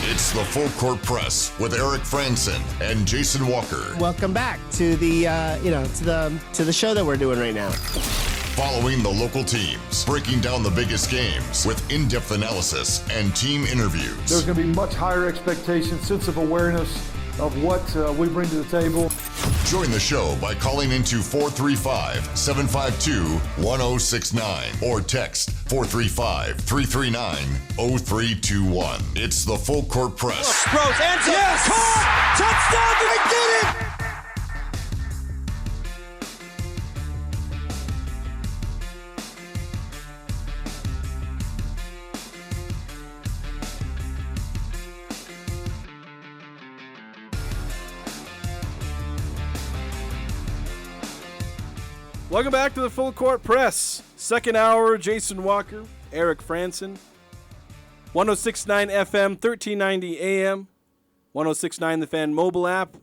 It's the Full Court Press with Eric Frandsen and Jason Walker. Welcome back to the to the show that we're doing right now. Following the local teams, breaking down the biggest games with in-depth analysis and team interviews. There's going to be much higher expectations, sense of awareness of what we bring to the table. Join the show by calling into 435-752-1069 or text 435-339-0321. It's the Full Court Press. Throws, ends up, yes! Caught! Touchdown! They did it! Welcome back to the Full Court Press. Second hour, Jason Walker, Eric Frandsen. 106.9 FM, 1390 AM, 106.9 The Fan mobile app,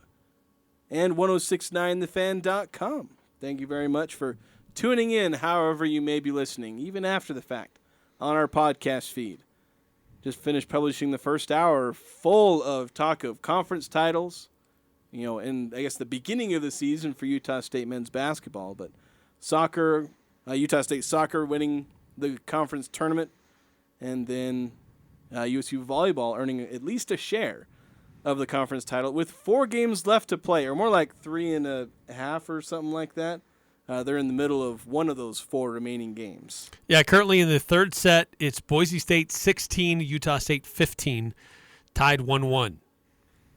and 106.9thefan.com. Thank you very much for tuning in however you may be listening, even after the fact, on our podcast feed. Just finished publishing the first hour full of talk of conference titles, and I guess the beginning of the season for Utah State men's basketball, but soccer, Utah State soccer winning the conference tournament, and then USU volleyball earning at least a share of the conference title with 4 games left to play, or more like 3.5 or something like that. They're in the middle of one of those 4 remaining games. Yeah, currently in the third set, it's Boise State 16, Utah State 15, tied 1-1.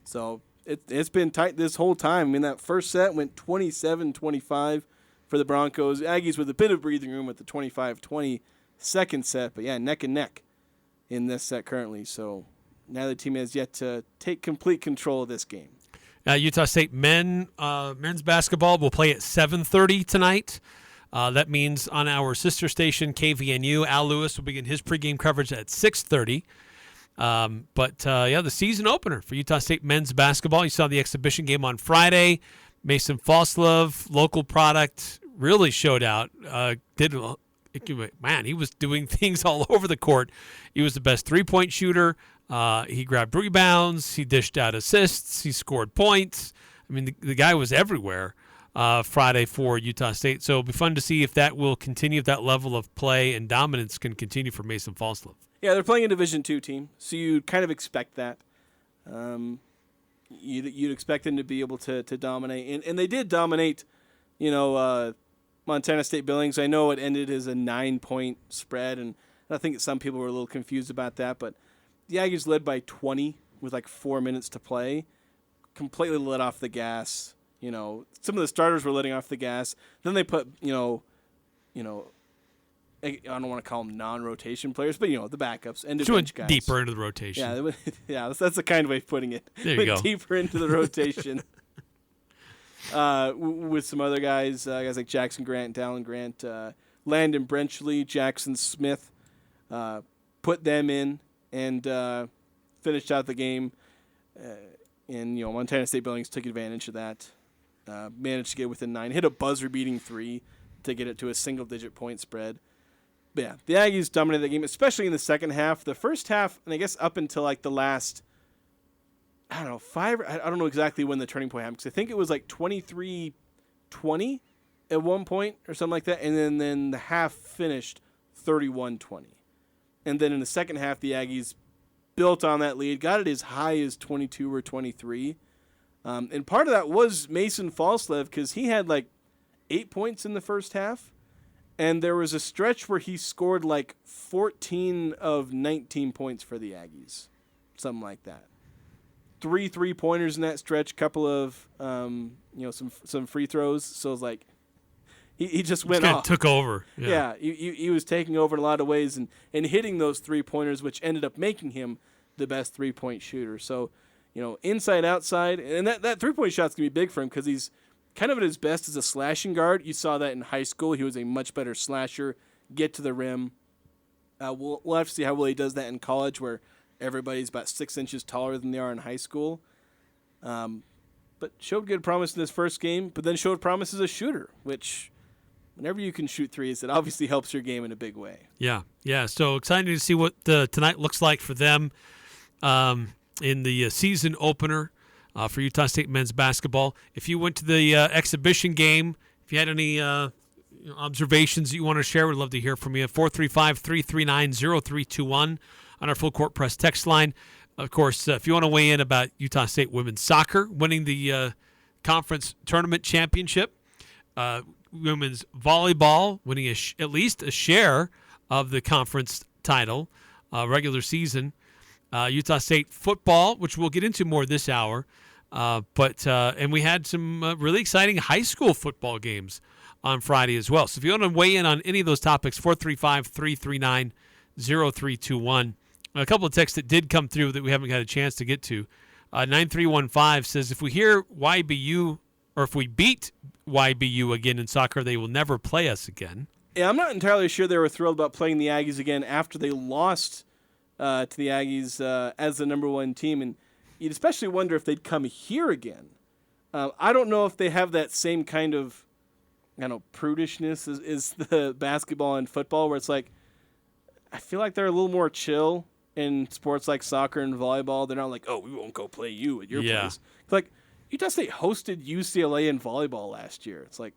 So it's been tight this whole time. I mean, that first set went 27-25 for the Broncos. Aggies with a bit of breathing room with the 25-20 second set, but yeah, neck and neck in this set currently. So now the team has yet to take complete control of this game. Utah State men's basketball will play at 7:30 tonight. That means on our sister station, KVNU, Al Lewis will begin his pregame coverage at 6:30. The season opener for Utah State men's basketball. You saw the exhibition game on Friday. Mason Foslov, local product, really showed out. He was doing things all over the court. He was the best three-point shooter. He grabbed rebounds. He dished out assists. He scored points. I mean, the guy was everywhere Friday for Utah State. So it'll be fun to see if that will continue, if that level of play and dominance can continue for Mason Foslov. Yeah, they're playing a Division II team, so you kind of expect that. You'd expect them to be able to dominate. And they did dominate, Montana State Billings. I know it ended as a 9-point spread, and I think some people were a little confused about that. But the Aggies led by 20 with like 4 minutes to play, completely let off the gas. Some of the starters were letting off the gas. Then they put, I don't want to call them non-rotation players, but, the backups and the bench guys. Deeper into the rotation. Yeah, that's the kind of way of putting it. There you go. Deeper into the rotation. With some other guys like Jackson Grant, Dallin Grant, Landon Brenchley, Jackson Smith, put them in and finished out the game. And Montana State Billings took advantage of that. Managed to get within 9. Hit a buzzer-beating 3 to get it to a single-digit point spread. But yeah, the Aggies dominated the game, especially in the second half. The first half, and I guess up until like the last, 5. I don't know exactly when the turning point happened, because I think it was like 23-20 at one point or something like that, and then the half finished 31-20. And then in the second half, the Aggies built on that lead, got it as high as 22 or 23. And part of that was Mason Foslov, because he had like 8 points in the first half. And there was a stretch where he scored like 14 of 19 points for the Aggies. Something like that. 3 3-pointers in that stretch, couple of some free throws. So it was like he just went off. Took over. Yeah, he was taking over in a lot of ways and hitting those 3-pointers, which ended up making him the best 3-point shooter. So, inside, outside. And that 3-point shot's going to be big for him because he's kind of at his best as a slashing guard. You saw that in high school. He was a much better slasher, get to the rim. We'll have to see how well he does that in college, where everybody's about 6 inches taller than they are in high school. But showed good promise in his first game, but then showed promise as a shooter, which whenever you can shoot threes, it obviously helps your game in a big way. Yeah. So excited to see what tonight looks like for them. in the season opener for Utah State men's basketball. If you went to the exhibition game, if you had any observations that you want to share, we'd love to hear from you. 435-339-0321 on our Full Court Press text line. Of course, if you want to weigh in about Utah State women's soccer winning the conference tournament championship, women's volleyball winning at least a share of the conference title, regular season, Utah State football, which we'll get into more this hour, and we had some really exciting high school football games on Friday as well. So if you want to weigh in on any of those topics, 435-339-0321. A couple of texts that did come through that we haven't had a chance to get to. 9315 says, if we hear YBU, or if we beat YBU again in soccer, they will never play us again. Yeah, I'm not entirely sure they were thrilled about playing the Aggies again after they lost to the Aggies as the number one team. And you'd especially wonder if they'd come here again. I don't know if they have that same kind of, prudishness as the basketball and football, where it's like, I feel like they're a little more chill in sports like soccer and volleyball. They're not like, oh, we won't go play you at your place. It's like, Utah State hosted UCLA in volleyball last year. It's like,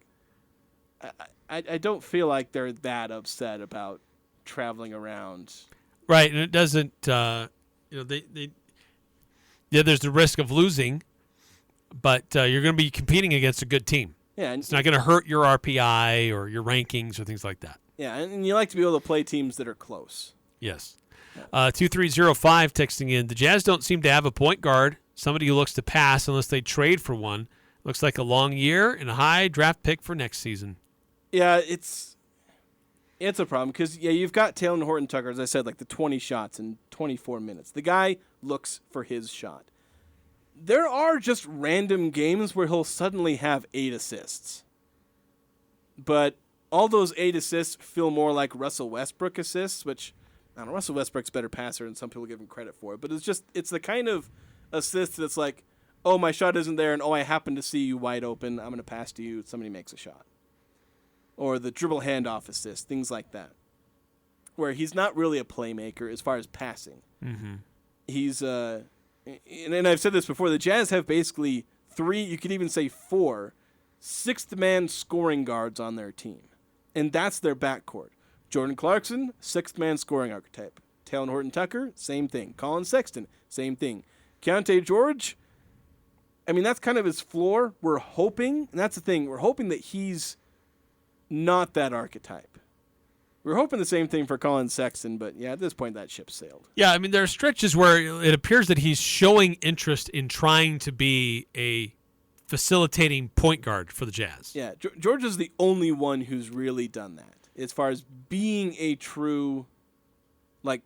I don't feel like they're that upset about traveling around. Right, and it doesn't, there's the risk of losing, but you're going to be competing against a good team. Yeah, it's not going to hurt your RPI or your rankings or things like that. Yeah, and you like to be able to play teams that are close. Yes. 2305 texting in, the Jazz don't seem to have a point guard, somebody who looks to pass unless they trade for one. Looks like a long year and a high draft pick for next season. Yeah, it's a problem because, you've got Taylor Horton-Tucker, as I said, like the 20 shots in 24 minutes. The guy looks for his shot. There are just random games where he'll suddenly have 8 assists. But all those 8 assists feel more like Russell Westbrook assists, which, I don't know, Russell Westbrook's a better passer than some people give him credit for. But it's the kind of assist that's like, oh, my shot isn't there, and oh, I happen to see you wide open. I'm going to pass to you. Somebody makes a shot. Or the dribble handoff assist, things like that, where he's not really a playmaker as far as passing. Mm-hmm. He's, and I've said this before, the Jazz have basically 3, you could even say 4, sixth-man scoring guards on their team. And that's their backcourt. Jordan Clarkson, sixth-man scoring archetype. Taylor Horton-Tucker, same thing. Colin Sexton, same thing. Keontae George, that's kind of his floor. We're hoping, and that's the thing, we're hoping that he's not that archetype. We're hoping the same thing for Colin Sexton, but at this point that ship sailed. Yeah, there are stretches where it appears that he's showing interest in trying to be a facilitating point guard for the Jazz. Yeah, George is the only one who's really done that as far as being a true, like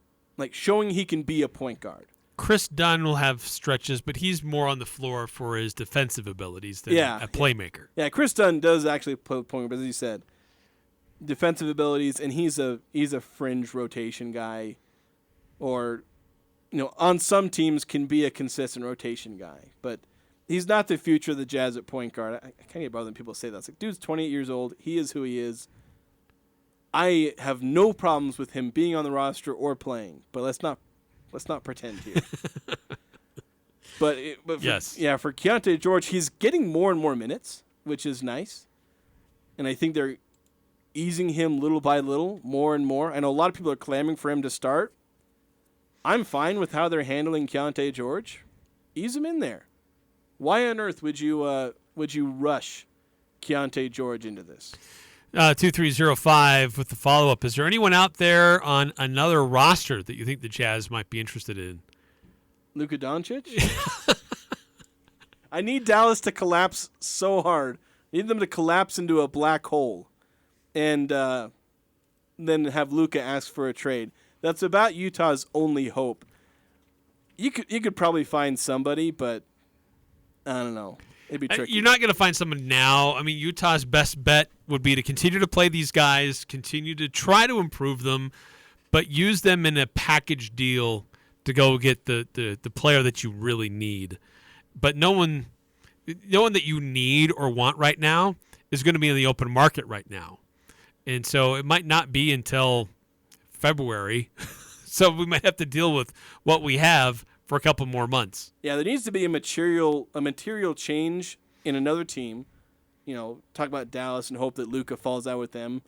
showing he can be a point guard. Chris Dunn will have stretches, but he's more on the floor for his defensive abilities than a playmaker. Yeah, Chris Dunn does actually play point, but as you said, defensive abilities, and he's a fringe rotation guy, or on some teams can be a consistent rotation guy, but he's not the future of the Jazz at point guard. I can't get bothered when people say that. It's like, dude's 28 years old. He is who he is. I have no problems with him being on the roster or playing, but let's not pretend here. but yes. For Keontae George, he's getting more and more minutes, which is nice. And I think they're easing him little by little, more and more. I know a lot of people are clamoring for him to start. I'm fine with how they're handling Keontae George. Ease him in there. Why on earth would you rush Keontae George into this? 2305 with the follow-up. Is there anyone out there on another roster that you think the Jazz might be interested in? Luka Doncic? I need Dallas to collapse so hard. I need them to collapse into a black hole and then have Luka ask for a trade. That's about Utah's only hope. You could probably find somebody, but I don't know. It'd be tricky. You're not going to find someone now. Utah's best bet would be to continue to play these guys, continue to try to improve them, but use them in a package deal to go get the player that you really need. But no one that you need or want right now is going to be in the open market right now. And so it might not be until February. So we might have to deal with what we have for a couple more months. Yeah, there needs to be a material change in another team. Talk about Dallas and hope that Luka falls out with them.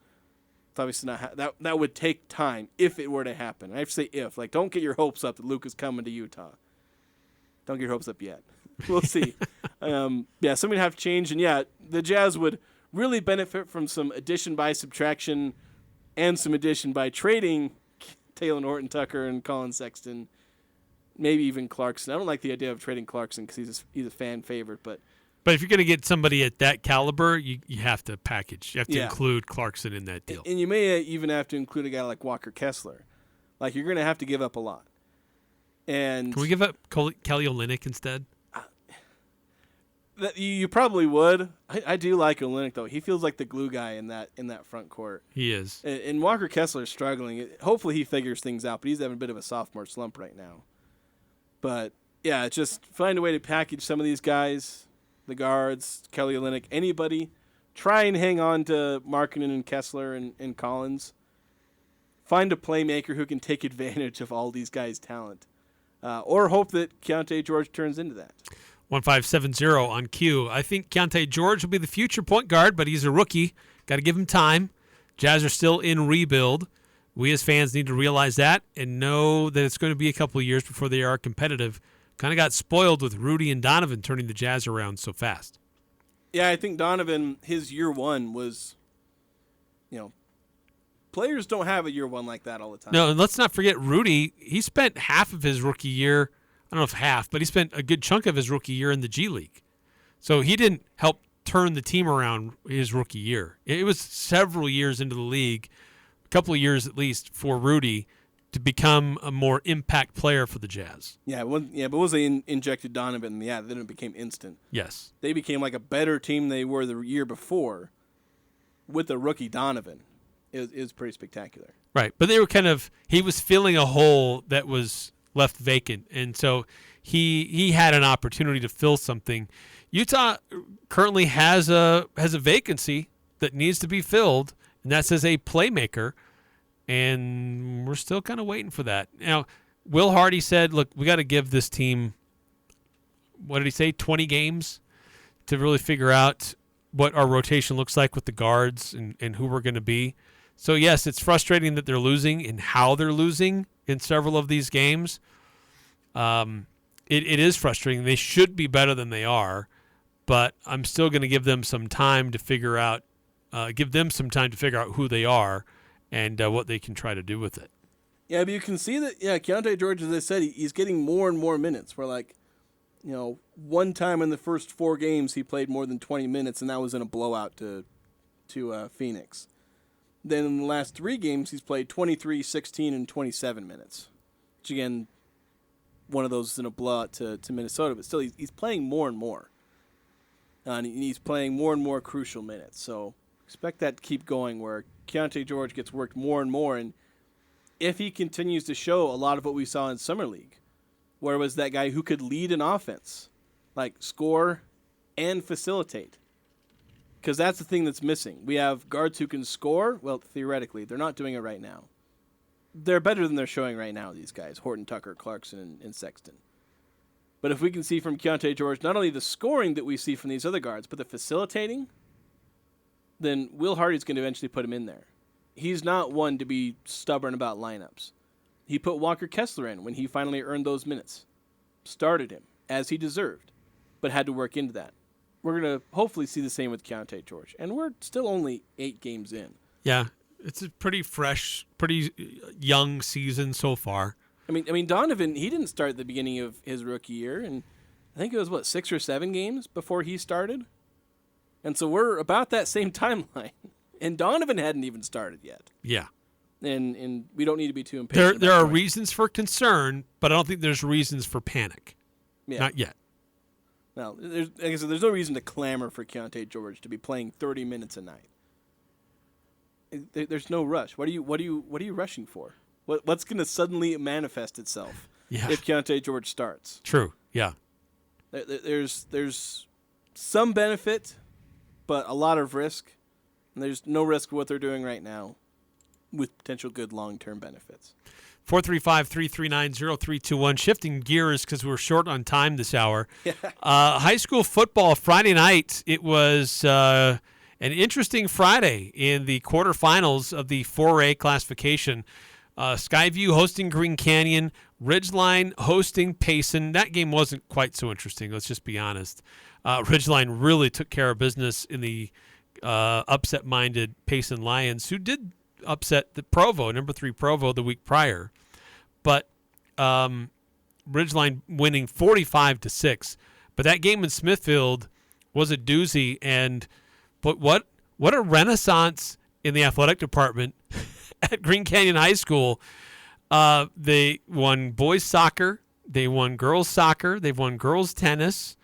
It's obviously not that would take time if it were to happen. I have to say if. Like, don't get your hopes up that Luka's coming to Utah. Don't get your hopes up yet. We'll see. Something would have to change, and the Jazz would really benefit from some addition by subtraction and some addition by trading Taylor Horton-Tucker and Colin Sexton, maybe even Clarkson. I don't like the idea of trading Clarkson because he's a fan favorite, but if you're going to get somebody at that caliber, you have to package. You have to include Clarkson in that deal. And you may even have to include a guy like Walker Kessler. Like, you're going to have to give up a lot. And can we give up Kelly Olynyk instead? You probably would. I do like Olynyk, though. He feels like the glue guy in that front court. He is. And Walker Kessler is struggling. Hopefully he figures things out, but he's having a bit of a sophomore slump right now. But, just find a way to package some of these guys, the guards, Kelly Olynyk, anybody. Try and hang on to Markkanen and Kessler and Collins. Find a playmaker who can take advantage of all these guys' talent. Or hope that Keontae George turns into that. 1570 on Q. I think Keontae George will be the future point guard, but he's a rookie. Got to give him time. Jazz are still in rebuild. We as fans need to realize that and know that it's going to be a couple of years before they are competitive. Kind of got spoiled with Rudy and Donovan turning the Jazz around so fast. Yeah, I think Donovan, his year one was, players don't have a year one like that all the time. No, and let's not forget Rudy. He spent half of his rookie year, I don't know if half, but he spent a good chunk of his rookie year in the G League. So he didn't help turn the team around his rookie year. It was several years into the league, a couple of years at least, for Rudy to become a more impact player for the Jazz. But once they injected Donovan, then it became instant. Yes. They became like a better team they were the year before with the rookie Donovan. It was pretty spectacular. Right, but they were he was filling a hole that was left vacant, and so he had an opportunity to fill something. Utah currently has a vacancy that needs to be filled, and that's as a playmaker, and we're still kind of waiting for that. Now, Will Hardy said, look, we got to give this team, what did he say, 20 games to really figure out what our rotation looks like with the guards and who we're going to be. So, yes, it's frustrating that they're losing and how they're losing in several of these games. It is frustrating. They should be better than they are, but I'm still going to give them some time to figure out who they are and what they can try to do with it. Yeah, but you can see that, Keontae George, as I said, he's getting more and more minutes. We're like, one time in the first 4 games he played more than 20 minutes, and that was in a blowout to Phoenix. Then in the last 3 games, he's played 23, 16, and 27 minutes. Which, again, one of those is in a blowout to Minnesota. But still, he's playing more and more. And he's playing more and more crucial minutes. So expect that to keep going where Keontae George gets worked more and more. And if he continues to show a lot of what we saw in Summer League, where was that guy who could lead an offense, like score and facilitate. Because that's the thing that's missing. We have guards who can score. Well, theoretically, they're not doing it right now. They're better than they're showing right now, these guys, Horton-Tucker, Clarkson, and Sexton. But if we can see from Keontae George not only the scoring that we see from these other guards, but the facilitating, then Will Hardy's going to eventually put him in there. He's not one to be stubborn about lineups. He put Walker Kessler in when he finally earned those minutes. Started him, as he deserved, but had to work into that. We're going to hopefully see the same with Keontae George. And we're still only 8 games in. Yeah, it's a pretty fresh, pretty young season so far. I mean, Donovan, he didn't start at the beginning of his rookie year, and I think it was, 6 or 7 games before he started? And so we're about that same timeline. And Donovan hadn't even started yet. Yeah. And we don't need to be too impatient. There are reasons for concern, but I don't think there's reasons for panic. Yeah. Not yet. Well, like I said, there's no reason to clamor for Keontae George to be playing 30 minutes a night. There's no rush. What are you rushing for? What's going to suddenly manifest itself if Keontae George starts? True. Yeah. There's some benefit, but a lot of risk. And there's no risk of what they're doing right now with potential good long-term benefits. 435-339-0321. Shifting gears because we're short on time this hour. High school football Friday night. It was an interesting Friday in the quarterfinals of the 4A classification. Skyview hosting Green Canyon, Ridgeline hosting Payson. That game wasn't quite so interesting, let's just be honest. Ridgeline really took care of business in the upset-minded Payson Lions, who did upset the Provo, number 3 Provo, the week prior. But Ridgeline winning 45-6. But that game in Smithfield was a doozy. But what a renaissance in the athletic department at Green Canyon High School. They won boys soccer. They won girls soccer. They've won girls tennis.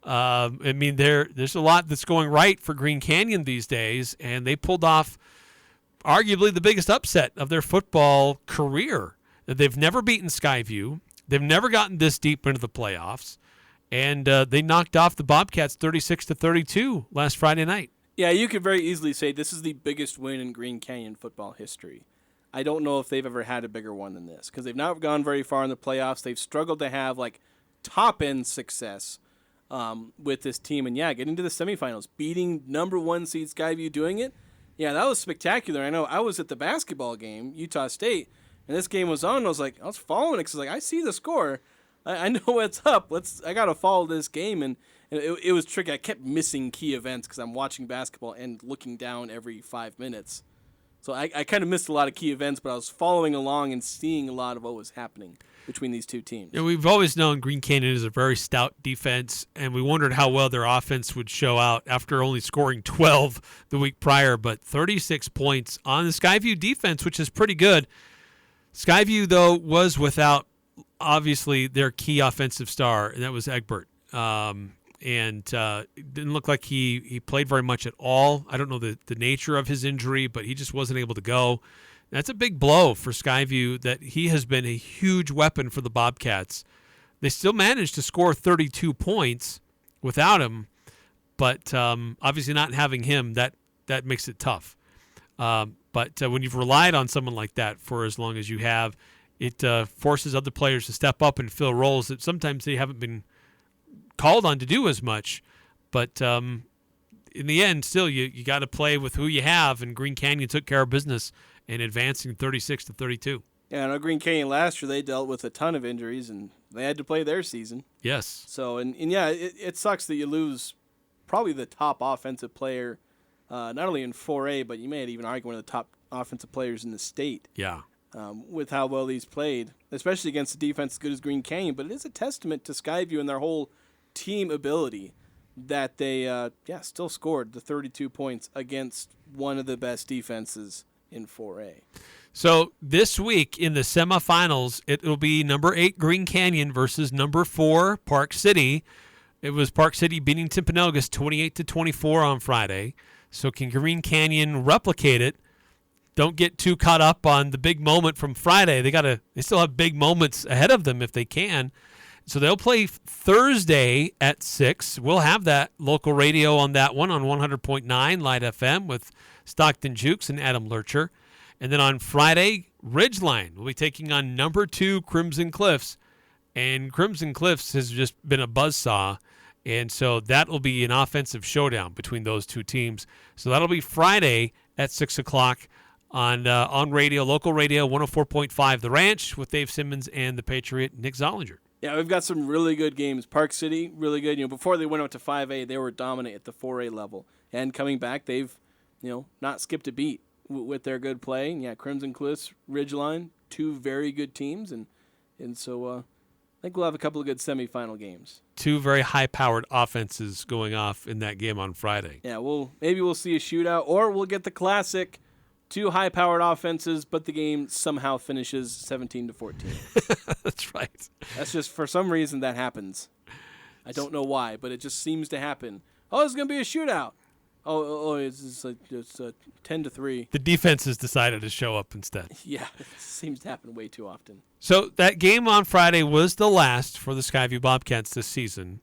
I mean, there's a lot that's going right for Green Canyon these days, and they pulled off arguably the biggest upset of their football career. They've never beaten Skyview. They've never gotten this deep into the playoffs, and they knocked off the Bobcats 36-32 last Friday night. Yeah, you could very easily say this is the biggest win in Green Canyon football history. I don't know if they've ever had a bigger one than this because they've not gone very far in the playoffs. They've struggled to have like top-end success with this team. And, yeah, getting to the semifinals, beating number 1 seed Skyview, doing it. Yeah, that was spectacular. I know I was at the basketball game, Utah State, and this game was on. I was following it because I see the score. I know what's up. I got to follow this game. And it was tricky. I kept missing key events because I'm watching basketball and looking down every 5 minutes. So I kind of missed a lot of key events, but I was following along and seeing a lot of what was happening between these two teams. Yeah, we've always known Green Canyon is a very stout defense, and we wondered how well their offense would show out after only scoring 12 the week prior, but 36 points on the Skyview defense, which is pretty good. Skyview, though, was without, obviously, their key offensive star, and that was Egbert. And it didn't look like he played very much at all. I don't know the nature of his injury, but he just wasn't able to go. That's a big blow for Skyview that he has been a huge weapon for the Bobcats. They still managed to score 32 points without him, but obviously not having him, that makes it tough. But when you've relied on someone like that for as long as you have, it forces other players to step up and fill roles that sometimes they haven't been called on to do as much, but in the end, still you got to play with who you have, and Green Canyon took care of business in advancing 36-32. Yeah, I know Green Canyon last year they dealt with a ton of injuries, and they had to play their season. Yes. So and yeah, it sucks that you lose probably the top offensive player, not only in 4A, but you may even argue one of the top offensive players in the state. Yeah. With how well he's played, especially against a defense as good as Green Canyon. But it is a testament to Skyview and their whole team ability that they still scored the 32 points against one of the best defenses in 4A. So this week in the semifinals, it will be number 8 Green Canyon versus number 4 Park City. It was Park City beating Timpanogos 28-24 on Friday. So can Green Canyon replicate it? Don't get too caught up on the big moment from Friday. They still have big moments ahead of them if they can. So they'll play Thursday at 6. We'll have that local radio on that one on 100.9 Light FM with Stockton Jukes and Adam Lurcher. And then on Friday, Ridgeline will be taking on number 2 Crimson Cliffs. And Crimson Cliffs has just been a buzzsaw. And so that will be an offensive showdown between those two teams. So that'll be Friday at 6 o'clock on radio, local radio, 104.5 The Ranch with Dave Simmons and the Patriot Nick Zollinger. Yeah, we've got some really good games. Park City, really good. Before they went up to 5A, they were dominant at the 4A level. And coming back, they've, not skipped a beat with their good play. Yeah, Crimson Cliffs, Ridgeline, 2 very good teams. And so I think we'll have a couple of good semifinal games. 2 very high-powered offenses going off in that game on Friday. Yeah, maybe we'll see a shootout, or we'll get the classic 2 high-powered offenses, but the game somehow finishes 17-14. That's right. That's just, for some reason, that happens. I don't know why, but it just seems to happen. Oh, it's going to be a shootout. Oh, it's 10-3. The defense has decided to show up instead. Yeah, it seems to happen way too often. So that game on Friday was the last for the Skyview Bobcats this season.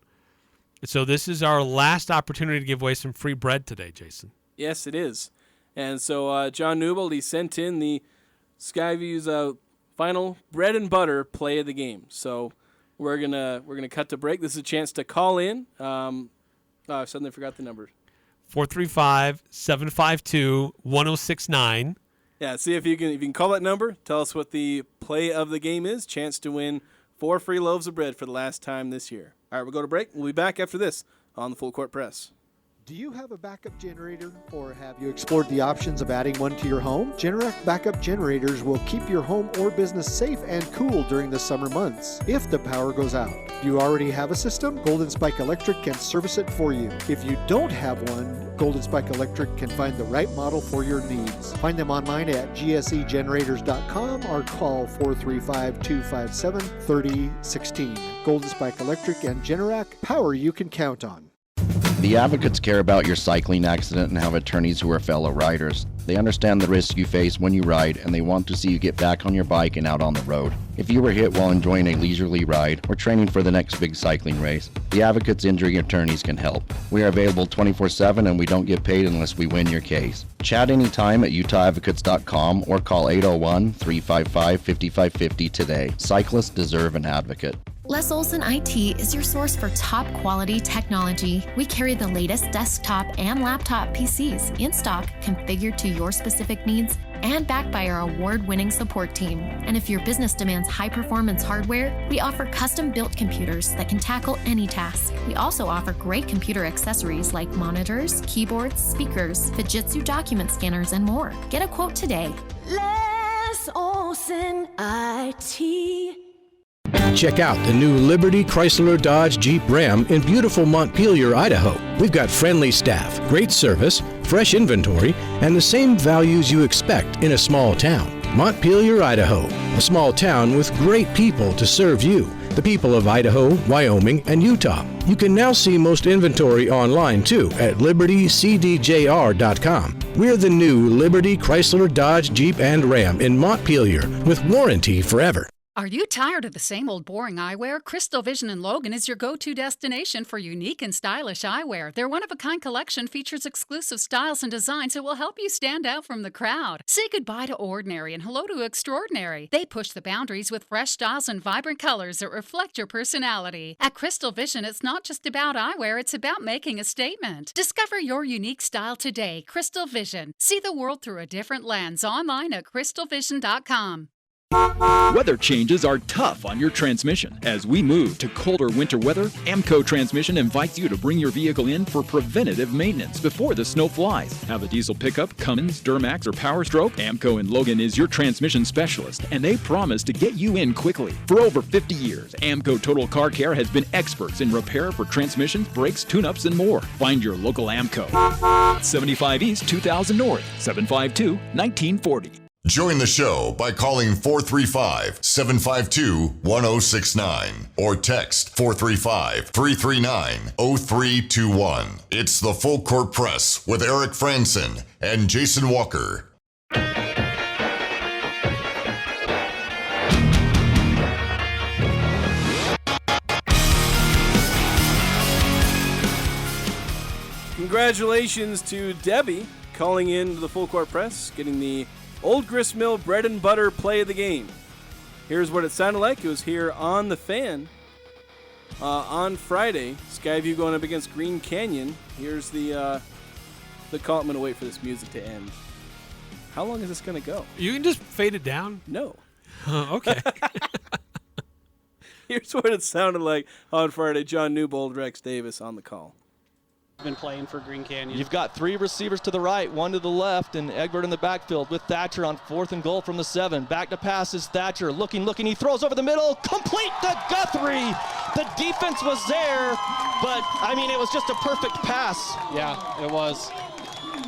So this is our last opportunity to give away some free bread today, Jason. Yes, it is. And so John Newbold, he sent in the Skyview's final bread and butter play of the game. So we're gonna cut to break. This is a chance to call in. I suddenly forgot the number. 435-752-1069. Yeah, see if you can call that number. Tell us what the play of the game is. Chance to win 4 free loaves of bread for the last time this year. All right, we'll go to break. We'll be back after this on the Full Court Press. Do you have a backup generator, or have you explored the options of adding one to your home? Generac backup generators will keep your home or business safe and cool during the summer months if the power goes out. Do you already have a system? Golden Spike Electric can service it for you. If you don't have one, Golden Spike Electric can find the right model for your needs. Find them online at gsegenerators.com or call 435-257-3016. Golden Spike Electric and Generac, power you can count on. The advocates care about your cycling accident and have attorneys who are fellow riders. They understand the risks you face when you ride, and they want to see you get back on your bike and out on the road. If you were hit while enjoying a leisurely ride or training for the next big cycling race, the advocates' injury attorneys can help. We are available 24/7, and we don't get paid unless we win your case. Chat anytime at utahodvocates.com or call 801-355-5550 today. Cyclists deserve an advocate. Les Olson IT is your source for top quality technology. We carry the latest desktop and laptop PCs in stock, configured to your specific needs, and backed by our award-winning support team. And if your business demands high-performance hardware, we offer custom-built computers that can tackle any task. We also offer great computer accessories like monitors, keyboards, speakers, Fujitsu document scanners, and more. Get a quote today. Les Olson IT. Check out the new Liberty Chrysler Dodge Jeep Ram in beautiful Montpelier, Idaho. We've got friendly staff, great service, fresh inventory, and the same values you expect in a small town. Montpelier, Idaho, a small town with great people to serve you, the people of Idaho, Wyoming, and Utah. You can now see most inventory online too at libertycdjr.com. We're the new Liberty Chrysler Dodge Jeep and Ram in Montpelier with warranty forever. Are you tired of the same old boring eyewear? Crystal Vision in Logan is your go-to destination for unique and stylish eyewear. Their one-of-a-kind collection features exclusive styles and designs that will help you stand out from the crowd. Say goodbye to ordinary and hello to extraordinary. They push the boundaries with fresh styles and vibrant colors that reflect your personality. At Crystal Vision, it's not just about eyewear, it's about making a statement. Discover your unique style today. Crystal Vision. See the world through a different lens online at crystalvision.com. Weather changes are tough on your transmission. As we move to colder winter weather, AMCO Transmission invites you to bring your vehicle in for preventative maintenance before the snow flies. Have a diesel pickup, Cummins, Duramax, or Power Stroke? AMCO in Logan is your transmission specialist, and they promise to get you in quickly. For over 50 years, AMCO Total Car Care has been experts in repair for transmissions, brakes, tune-ups, and more. Find your local AMCO. 75 East, 2000 North, 752-1940. Join the show by calling 435-752-1069 or text 435-339-0321. It's the Full Court Press with Eric Frandsen and Jason Walker. Congratulations to Debbie calling in to the Full Court Press, getting the Old Grist Mill bread and butter play of the game. Here's what it sounded like. It was here on the Fan on Friday. Skyview going up against Green Canyon. Here's the call. I'm going to wait for this music to end. How long is this going to go? You can just fade it down? No. Okay. Here's what it sounded like on Friday. John Newbold, Rex Davis on the call. Been playing for Green Canyon. You've got 3 receivers to the right, 1 to the left, and Egbert in the backfield with Thatcher on 4th and goal from the 7. Back to pass is Thatcher, looking, he throws over the middle, complete to Guthrie. The defense was there, but, it was just a perfect pass. Yeah, it was.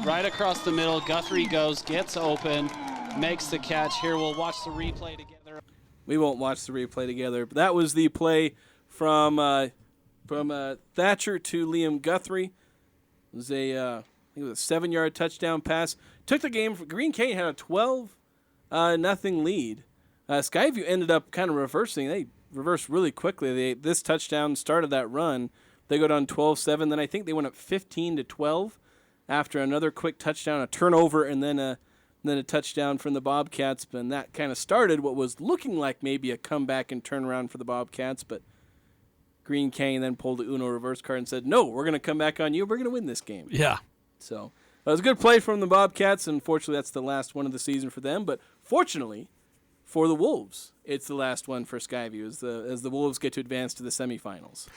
Right across the middle, Guthrie goes, gets open, makes the catch. Here, we'll watch the replay together. We won't watch the replay together, but that was the play from Thatcher to Liam Guthrie. It was a 7-yard touchdown pass. Took the game. Green Canyon had a 12-0 lead. Skyview ended up kind of reversing. They reversed really quickly. This touchdown started that run. They go down 12-7. Then I think they went up 15-12 after another quick touchdown, a turnover, and then then a touchdown from the Bobcats, and that kind of started what was looking like maybe a comeback and turnaround for the Bobcats, but Green Canyon then pulled the Uno reverse card and said, no, we're going to come back on you. We're going to win this game. Yeah. So it was a good play from the Bobcats. Unfortunately, that's the last one of the season for them. But fortunately for the Wolves, it's the last one for Skyview as the Wolves get to advance to the semifinals.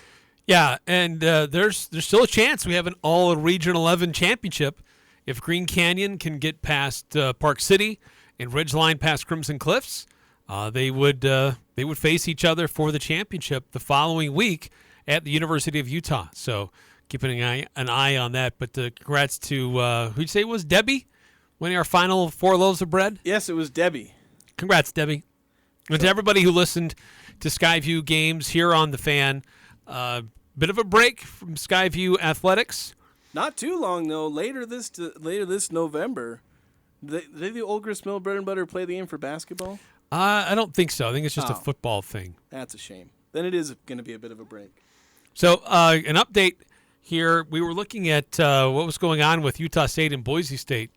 Yeah, and there's still a chance we have an all-Region 11 championship if Green Canyon can get past Park City and Ridgeline past Crimson Cliffs. They would face each other for the championship the following week at the University of Utah. So keeping an eye on that. But congrats to who'd you say it was Debbie winning our final 4 loaves of bread? Yes, it was Debbie. Congrats, Debbie. And to everybody who listened to Skyview games here on The Fan, bit of a break from Skyview athletics. Not too long though. Later this November, did the Old Grist Mill Bread and Butter play the game for basketball? I don't think so. I think it's just a football thing. That's a shame. Then it is going to be a bit of a break. So an update here. We were looking at what was going on with Utah State and Boise State.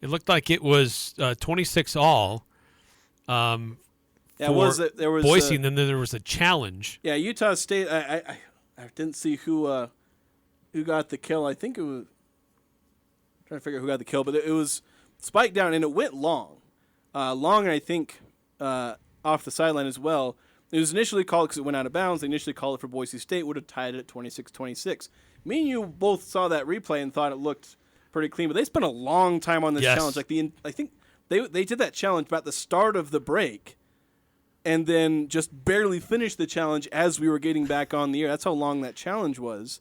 It looked like it was 26-all. There was Boise, and then there was a challenge. Yeah, Utah State. I didn't see who got the kill. I think it was. I'm trying to figure out who got the kill, but it was spiked down and it went long, and I think off the sideline as well. It was initially called because it went out of bounds. They initially called it for Boise State, would have tied it at 26-26. Me and you both saw that replay and thought it looked pretty clean, but they spent a long time on this challenge. I think they did that challenge about the start of the break, and then just barely finished the challenge as we were getting back on the air. That's how long that challenge was.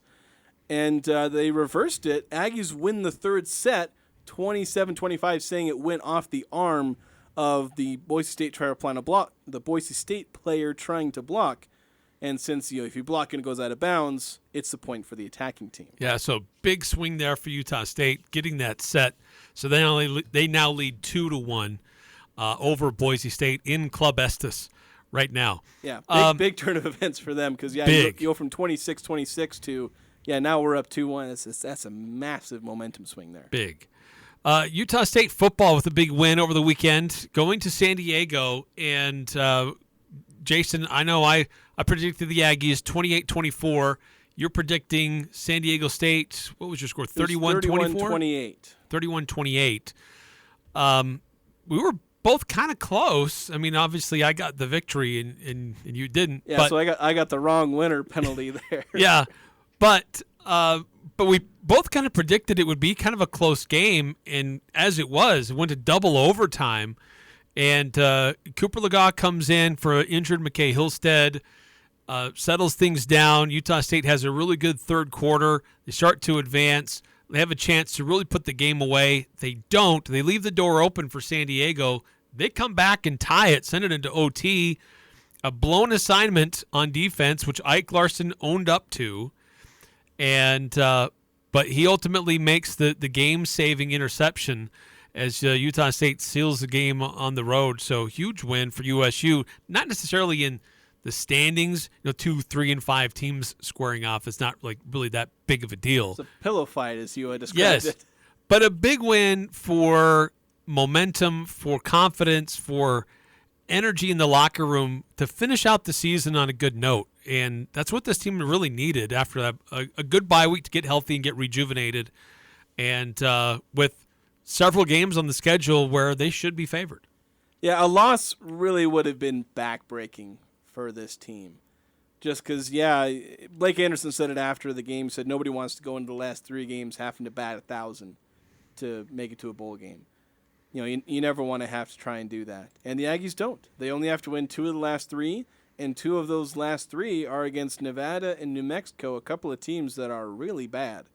And they reversed it. Aggies win the third set, 27-25, saying it went off the arm of the Boise State the Boise State player trying to block. And since if you block and it goes out of bounds, it's the point for the attacking team. Yeah, so big swing there for Utah State, getting that set. So they now lead 2-1 over Boise State in Club Estes right now. Yeah, big turn of events for them because you go from 26-26 to now we're up 2-1. That's a massive momentum swing there. Big. Utah State football with a big win over the weekend, going to San Diego. And, Jason, I know I predicted the Aggies 28-24. You're predicting San Diego State. What was your score, 31-24? 31-28. We were both kind of close. I mean, obviously, I got the victory and you didn't. Yeah, so I got the wrong winner penalty there. Yeah, but we both kind of predicted it would be kind of a close game, and as it was, it went to double overtime. And Cooper Legas comes in for injured McKay Hillstead, settles things down. Utah State has a really good third quarter. They start to advance. They have a chance to really put the game away. They don't. They leave the door open for San Diego. They come back and tie it, send it into OT. A blown assignment on defense, which Ike Larson owned up to. And but he ultimately makes the game-saving interception as Utah State seals the game on the road. So huge win for USU. Not necessarily in the standings, 2, 3, and 5 teams squaring off. It's not like really that big of a deal. It's a pillow fight, as you described it. But a big win for momentum, for confidence, for energy in the locker room to finish out the season on a good note. And that's what this team really needed after a good bye week to get healthy and get rejuvenated. And with several games on the schedule where they should be favored. Yeah, a loss really would have been backbreaking for this team. Just because, Blake Anderson said it after the game, said nobody wants to go into the last 3 games having to bat 1,000 to make it to a bowl game. You never want to have to try and do that. And the Aggies don't. They only have to win 2 of the last 3, and 2 of those last 3 are against Nevada and New Mexico, a couple of teams that are really bad.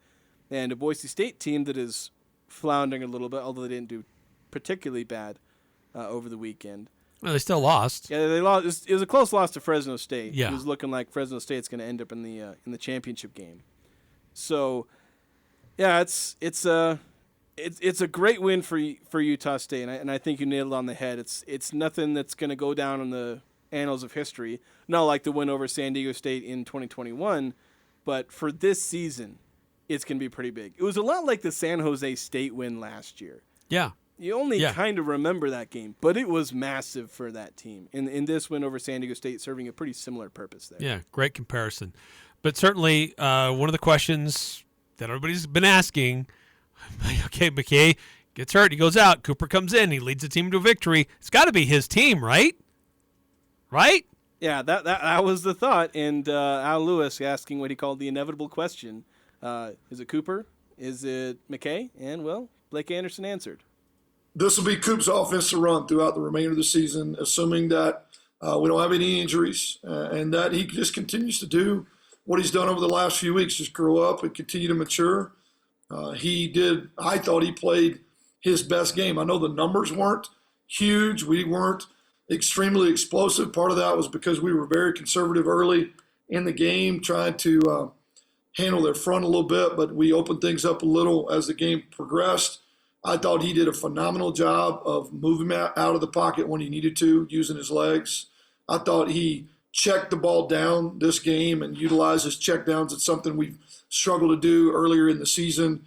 And a Boise State team that is floundering a little bit, although they didn't do particularly bad over the weekend. Well, they still lost. Yeah, they lost. It was a close loss to Fresno State. Yeah. It was looking like Fresno State's going to end up in the championship game. So, yeah, it's a great win for Utah State, and I think you nailed it on the head. It's nothing that's going to go down in the annals of history, not like the win over San Diego State in 2021, but for this season, it's going to be pretty big. It was a lot like the San Jose State win last year. Yeah. You only kind of remember that game, but it was massive for that team. And this win over San Diego State serving a pretty similar purpose there. Yeah, great comparison. But certainly one of the questions that everybody's been asking, okay, McKay gets hurt, he goes out, Cooper comes in, he leads the team to a victory. It's got to be his team, right? Right? Yeah, that was the thought. And Al Lewis asking what he called the inevitable question. Is it Cooper? Is it McKay? And, well, Blake Anderson answered. This will be Coop's offense to run throughout the remainder of the season, assuming that we don't have any injuries and that he just continues to do what he's done over the last few weeks, just grow up and continue to mature. I thought he played his best game. I know the numbers weren't huge. We weren't extremely explosive. Part of that was because we were very conservative early in the game, trying to handle their front a little bit, but we opened things up a little as the game progressed. I thought he did a phenomenal job of moving out of the pocket when he needed to, using his legs. I thought he checked the ball down this game and utilized his check downs. It's something we've struggled to do earlier in the season.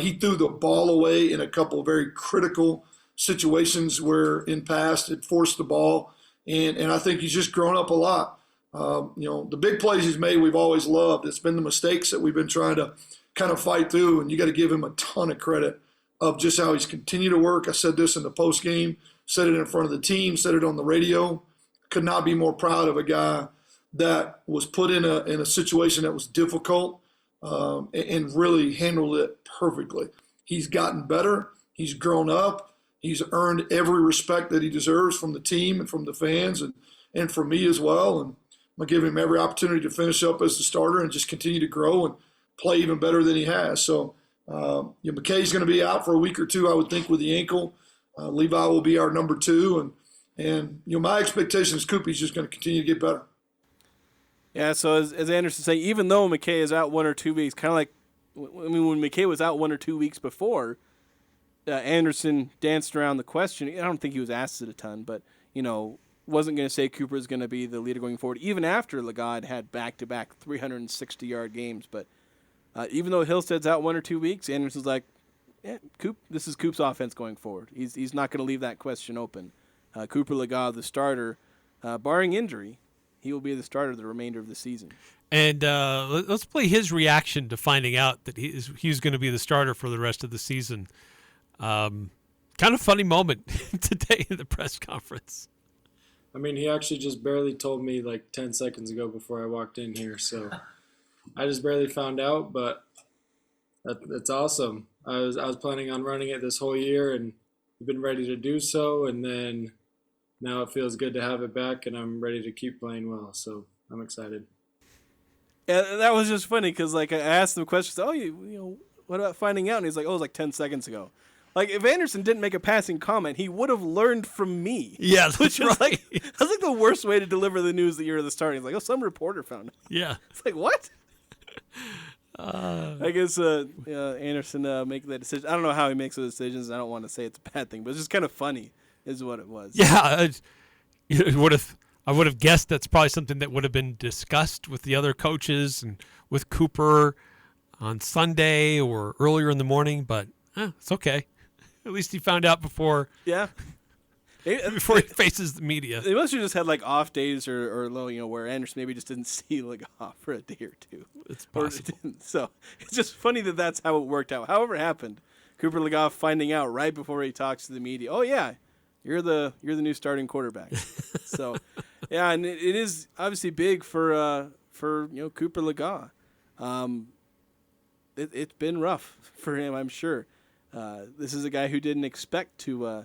He threw the ball away in a couple of very critical situations where in past it forced the ball. And I think he's just grown up a lot. The big plays he's made, we've always loved. It's been the mistakes that we've been trying to kind of fight through, and you got to give him a ton of credit of just how he's continued to work. I said this in the post game, said it in front of the team, said it on the radio. Could not be more proud of a guy that was put in a situation that was difficult and really handled it perfectly. He's gotten better. He's grown up. He's earned every respect that he deserves from the team and from the fans and from me as well. And I'm going to give him every opportunity to finish up as the starter and just continue to grow and play even better than he has. So, McKay's going to be out for a week or two, I would think, with the ankle. Levi will be our number 2. And my expectation is Coopy's just going to continue to get better. Yeah, so as Anderson said, even though McKay is out 1 or 2 weeks, kind of like, when McKay was out 1 or 2 weeks before, Anderson danced around the question. I don't think he was asked it a ton, but, wasn't going to say Cooper is going to be the leader going forward, even after Legas had back-to-back 360-yard games. But even though Hillstead's out 1 or 2 weeks, Anderson's like, yeah, this is Coop's offense going forward. He's not going to leave that question open. Cooper Legas, the starter, barring injury, he will be the starter the remainder of the season. And let's play his reaction to finding out that he's going to be the starter for the rest of the season. Kind of funny moment today in the press conference. I mean, he actually just barely told me like 10 seconds ago before I walked in here, so I just barely found out, but that's awesome. I was planning on running it this whole year and been ready to do so, and then now it feels good to have it back, and I'm ready to keep playing well, so I'm excited. Yeah, that was just funny because I asked him questions. Oh, what about finding out? And he's like, oh, it was like 10 seconds ago. If Anderson didn't make a passing comment, he would have learned from me. Yeah, which is that's the worst way to deliver the news that you're the starting. He's like, oh, some reporter found it. Yeah, it's like what? I guess Anderson make that decision. I don't know how he makes those decisions. I don't want to say it's a bad thing, but it's just kind of funny, is what it was. Yeah, I would have guessed that's probably something that would have been discussed with the other coaches and with Cooper on Sunday or earlier in the morning, but it's okay. At least he found out before. Yeah. Before he faces the media. They must have just had off days or where Anderson maybe just didn't see off for a day or two. It's possible. So it's just funny that that's how it worked out. However it happened, Cooper Legas finding out right before he talks to the media. Oh yeah, you're the new starting quarterback. So yeah, and it is obviously big for Cooper Legas. It's been rough for him, I'm sure. This is a guy who didn't expect to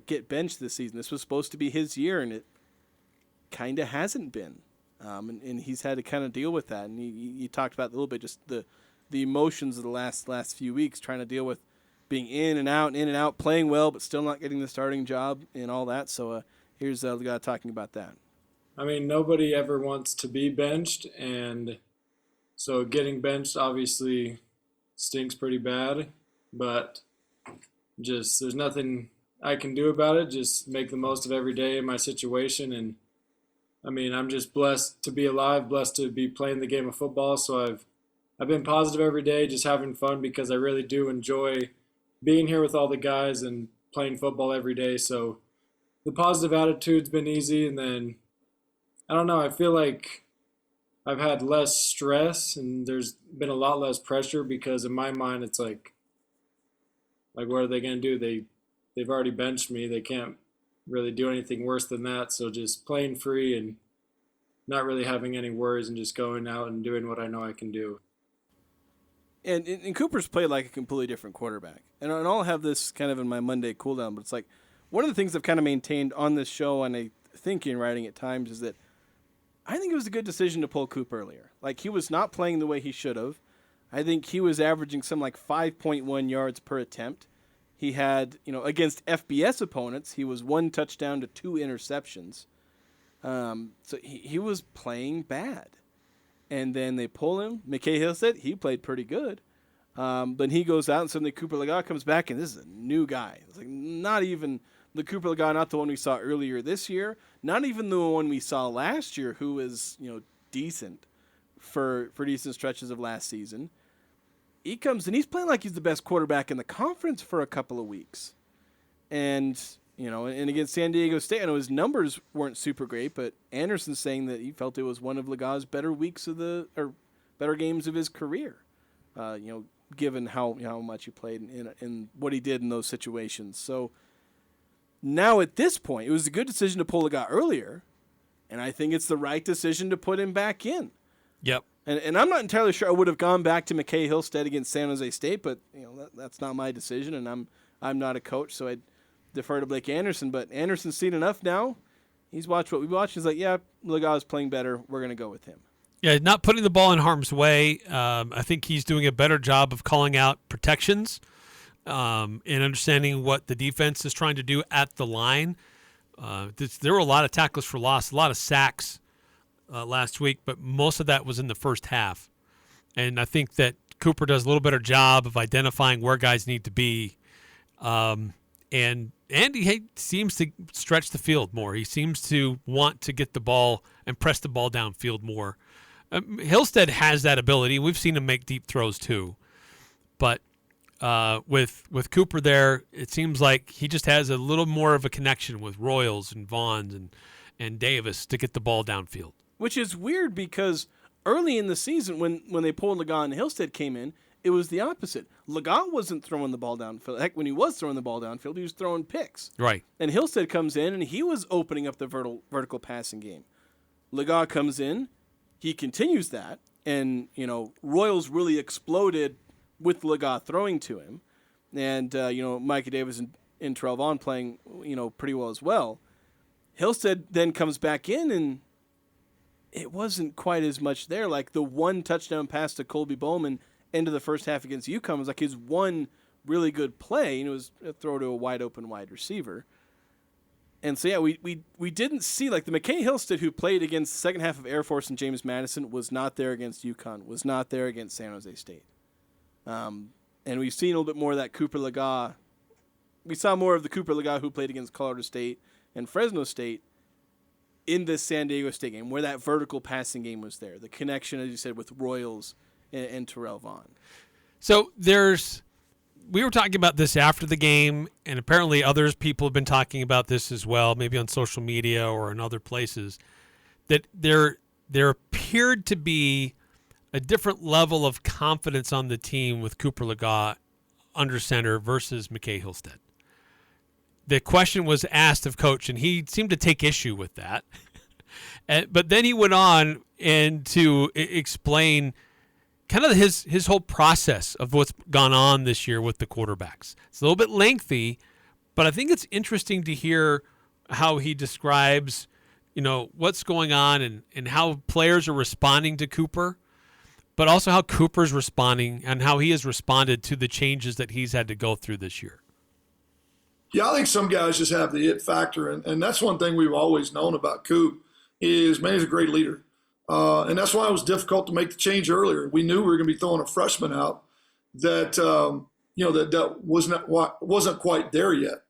get benched this season. This was supposed to be his year, and it kind of hasn't been. And he's had to kind of deal with that. And he talked about a little bit just the emotions of the last few weeks, trying to deal with being in and out, playing well, but still not getting the starting job and all that. So here's the guy talking about that. I mean, nobody ever wants to be benched, and so getting benched obviously stinks pretty bad, but just there's nothing I can do about it. Just make the most of every day in my situation. And I mean, I'm just blessed to be alive, blessed to be playing the game of football. So I've been positive every day, just having fun, because I really do enjoy being here with all the guys and playing football every day. So the positive attitude's been easy. And then, I don't know, I feel like I've had less stress and there's been a lot less pressure because in my mind it's like what are they going to do? They've already benched me. They can't really do anything worse than that. So just playing free and not really having any worries and just going out and doing what I know I can do. And Cooper's played like a completely different quarterback. And I'll have this kind of in my Monday cooldown, but it's like one of the things I've kind of maintained on this show and I think in writing at times is that I think it was a good decision to pull Cooper earlier. Like, he was not playing the way he should have. I think he was averaging some like 5.1 yards per attempt. He had, against FBS opponents, he was 1 touchdown to 2 interceptions. So he was playing bad. And then they pull him. McKay Hill said he played pretty good. But he goes out and suddenly Cooper Legas comes back, and this is a new guy. It's like not even the Cooper Legas, not the one we saw earlier this year, not even the one we saw last year, who was decent for decent stretches of last season. He comes and he's playing like he's the best quarterback in the conference for a couple of weeks. And and against San Diego State, I know his numbers weren't super great, but Anderson's saying that he felt it was one of Legas' better better games of his career. Given how much he played and what he did in those situations. So now at this point, it was a good decision to pull Legas earlier, and I think it's the right decision to put him back in. Yep. And I'm not entirely sure I would have gone back to McKay Hillstead against San Jose State, but that's not my decision, and I'm not a coach, so I'd defer to Blake Anderson. But Anderson's seen enough now. He's watched what we watched. He's like, yeah, Legas playing better. We're going to go with him. Yeah, not putting the ball in harm's way. I think he's doing a better job of calling out protections and understanding what the defense is trying to do at the line. There were a lot of tackles for loss, a lot of sacks last week, but most of that was in the first half. And I think that Cooper does a little better job of identifying where guys need to be. And he seems to stretch the field more. He seems to want to get the ball and press the ball downfield more. Hillstead has that ability. We've seen him make deep throws too. But with Cooper there, it seems like he just has a little more of a connection with Royals and Vaughns and Davis to get the ball downfield. Which is weird because early in the season when they pulled Legas and Hillstead came in, it was the opposite. Legas wasn't throwing the ball downfield. Heck, when he was throwing the ball downfield, he was throwing picks. Right. And Hillstead comes in, and he was opening up the vertical passing game. Legas comes in, he continues that, and, Royals really exploded with Legas throwing to him. And, Micah Davis and Terrell Vaughn playing, pretty well as well. Hillstead then comes back in, and it wasn't quite as much there. Like the one touchdown pass to Colby Bowman end of the first half against UConn was like his one really good play, and it was a throw to a wide open wide receiver. And so, yeah, we didn't see, like the McKay Hillstead who played against the second half of Air Force and James Madison was not there against UConn, was not there against San Jose State. And we've seen a little bit more of that Cooper Legas. We saw more of the Cooper Legas who played against Colorado State and Fresno State in this San Diego State game, where that vertical passing game was there. The connection, as you said, with Royals and Terrell Vaughn. So we were talking about this after the game, and apparently people have been talking about this as well, maybe on social media or in other places, that there appeared to be a different level of confidence on the team with Cooper Legas under center versus McKay Hillstead. The question was asked of Coach, and he seemed to take issue with that. But then he went on and to explain kind of his whole process of what's gone on this year with the quarterbacks. It's a little bit lengthy, but I think it's interesting to hear how he describes, what's going on and how players are responding to Cooper, but also how Cooper's responding and how he has responded to the changes that he's had to go through this year. Yeah, I think some guys just have the it factor, and that's one thing we've always known about Coop is, man, he's a great leader. And that's why it was difficult to make the change earlier. We knew we were going to be throwing a freshman out that, that wasn't quite there yet.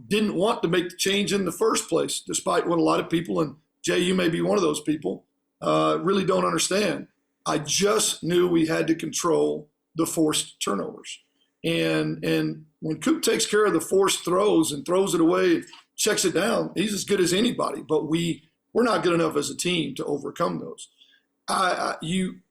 Didn't want to make the change in the first place, despite what a lot of people, and Jay, you may be one of those people, really don't understand. I just knew we had to control the forced turnovers. And when Coop takes care of the forced throws and throws it away and checks it down, he's as good as anybody. But we're not good enough as a team to overcome those.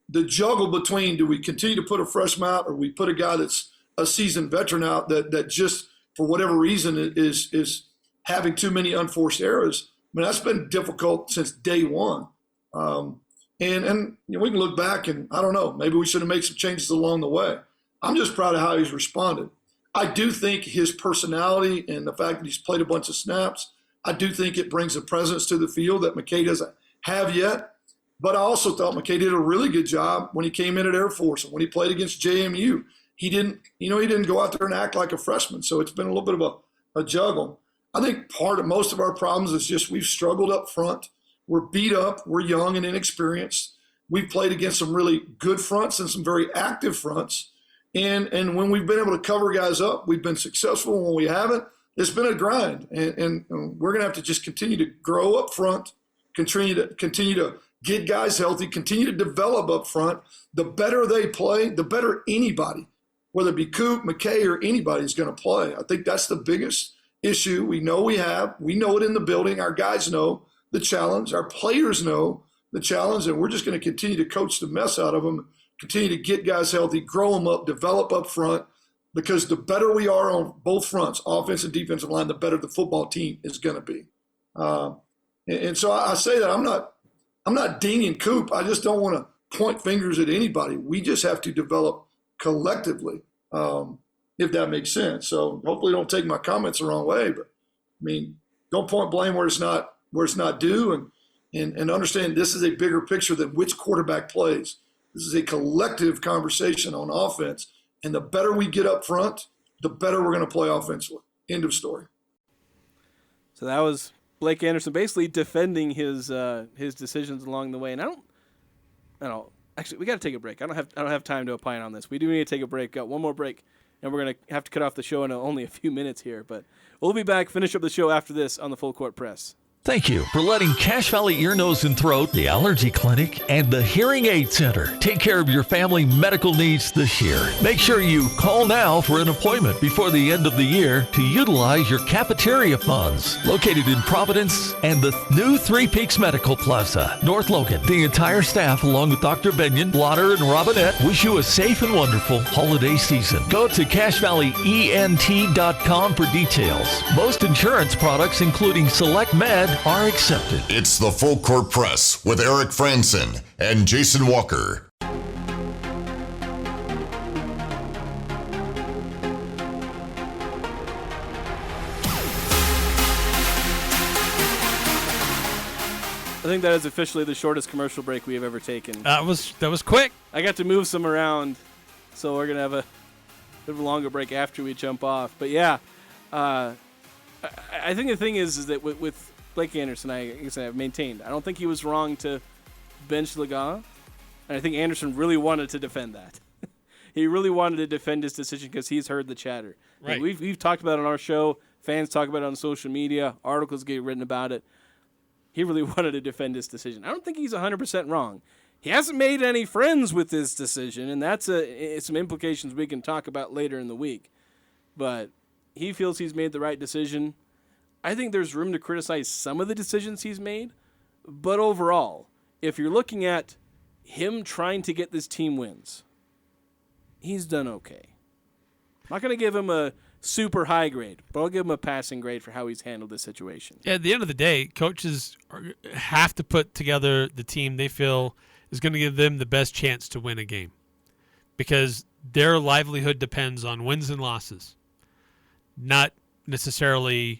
The juggle between, do we continue to put a freshman out or we put a guy that's a seasoned veteran out that just for whatever reason is having too many unforced errors. I mean, that's been difficult since day one. And we can look back and I don't know, maybe we should have made some changes along the way. I'm just proud of how he's responded. I do think his personality and the fact that he's played a bunch of snaps, I do think it brings a presence to the field that McKay doesn't have yet. But I also thought McKay did a really good job when he came in at Air Force and when he played against JMU. He didn't go out there and act like a freshman. So it's been a little bit of a juggle. I think most of our problems is just we've struggled up front. We're beat up. We're young and inexperienced. We've played against some really good fronts and some very active fronts. And when we've been able to cover guys up, we've been successful. When we haven't, it's been a grind. And we're going to have to just continue to grow up front, continue to get guys healthy, continue to develop up front. The better they play, the better anybody, whether it be Coop, McKay, or anybody is going to play. I think that's the biggest issue we know we have. We know it in the building. Our guys know the challenge. Our players know the challenge, and we're just going to continue to coach the mess out of them, continue to get guys healthy, grow them up, develop up front, because the better we are on both fronts, offense and defensive line, the better the football team is going to be. And so I say that I'm not dinging Coop. I just don't want to point fingers at anybody. We just have to develop collectively, if that makes sense. So hopefully don't take my comments the wrong way, but I mean, don't point blame where it's not due, and understand this is a bigger picture than which quarterback plays. This is a collective conversation on offense, and the better we get up front, the better we're going to play offensively. End of story. So that was Blake Anderson basically defending his decisions along the way, and I don't. Actually, we got to take a break. I don't have time to opine on this. We do need to take a break. Got one more break, and we're gonna have to cut off the show in only a few minutes here. But we'll be back. Finish up the show after this on the Full Court Press. Thank you for letting Cache Valley Ear, Nose, and Throat, the Allergy Clinic, and the Hearing Aid Center take care of your family medical needs this year. Make sure you call now for an appointment before the end of the year to utilize your cafeteria funds. Located in Providence and the new Three Peaks Medical Plaza, North Logan. The entire staff, along with Dr. Benyon, Blotter, and Robinette, wish you a safe and wonderful holiday season. Go to CacheValleyENT.com for details. Most insurance products, including Select Med, are accepted. It's the Full Court Press with Eric Frandsen and Jason Walker. I think that is officially the shortest commercial break we have ever taken. That was quick. I got to move some around, so we're going to have a bit of a longer break after we jump off. But yeah, I think the thing is that with Blake Anderson, I've maintained, I don't think he was wrong to bench Legas, and I think Anderson really wanted to defend that. He really wanted to defend his decision because he's heard the chatter. Right. Like we've talked about it on our show. Fans talk about it on social media. Articles get written about it. He really wanted to defend his decision. I don't think he's 100% wrong. He hasn't made any friends with this decision, and that's some implications we can talk about later in the week. But he feels he's made the right decision. I think there's room to criticize some of the decisions he's made, but overall, if you're looking at him trying to get this team wins, he's done okay. I'm not going to give him a super high grade, but I'll give him a passing grade for how he's handled this situation. Yeah, at the end of the day, coaches have to put together the team they feel is going to give them the best chance to win a game, because their livelihood depends on wins and losses, not necessarily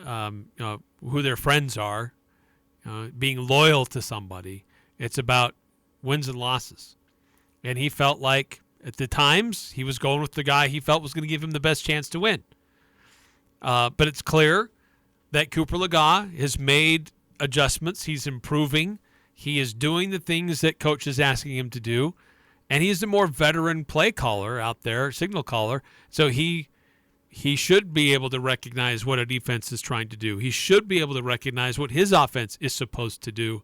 who their friends are, being loyal to somebody. It's about wins and losses. And he felt like at the times he was going with the guy he felt was going to give him the best chance to win. But it's clear that Cooper Legas has made adjustments. He's improving. He is doing the things that coach is asking him to do. And he's a more veteran play caller out there, signal caller. So he should be able to recognize what a defense is trying to do. He should be able to recognize what his offense is supposed to do,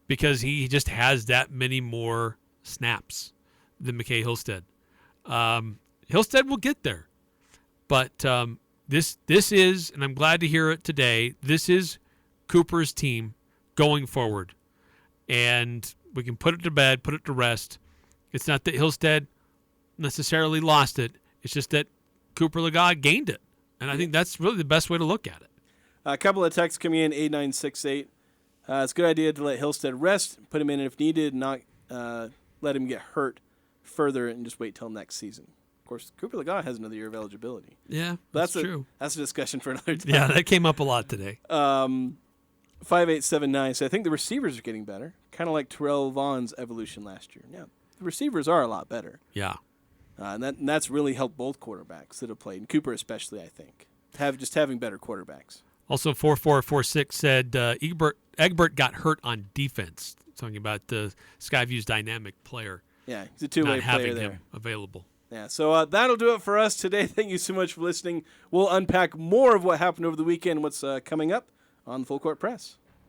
because he just has that many more snaps than McKay Hillstead. Hillstead will get there. But this is, and I'm glad to hear it today, this is Cooper's team going forward. And we can put it to bed, put it to rest. It's not that Hillstead necessarily lost it. It's just that Cooper Legas gained it. And I think that's really the best way to look at it. A couple of texts coming in, 8968. It's a good idea to let Hillstead rest, put him in if needed, not let him get hurt further and just wait till next season. Of course, Cooper Legas has another year of eligibility. Yeah, that's true. That's a discussion for another time. Yeah, that came up a lot today. 5879. So I think the receivers are getting better, kind of like Terrell Vaughn's evolution last year. Yeah, the receivers are a lot better. Yeah. And that's really helped both quarterbacks that have played, and Cooper especially, I think, having better quarterbacks. Also, 4446 said Egbert got hurt on defense, talking about the Skyview's dynamic player. Yeah, he's a two-way player not having there. him available. Yeah, so that'll do it for us today. Thank you so much for listening. We'll unpack more of what happened over the weekend, what's coming up on the Full Court Press.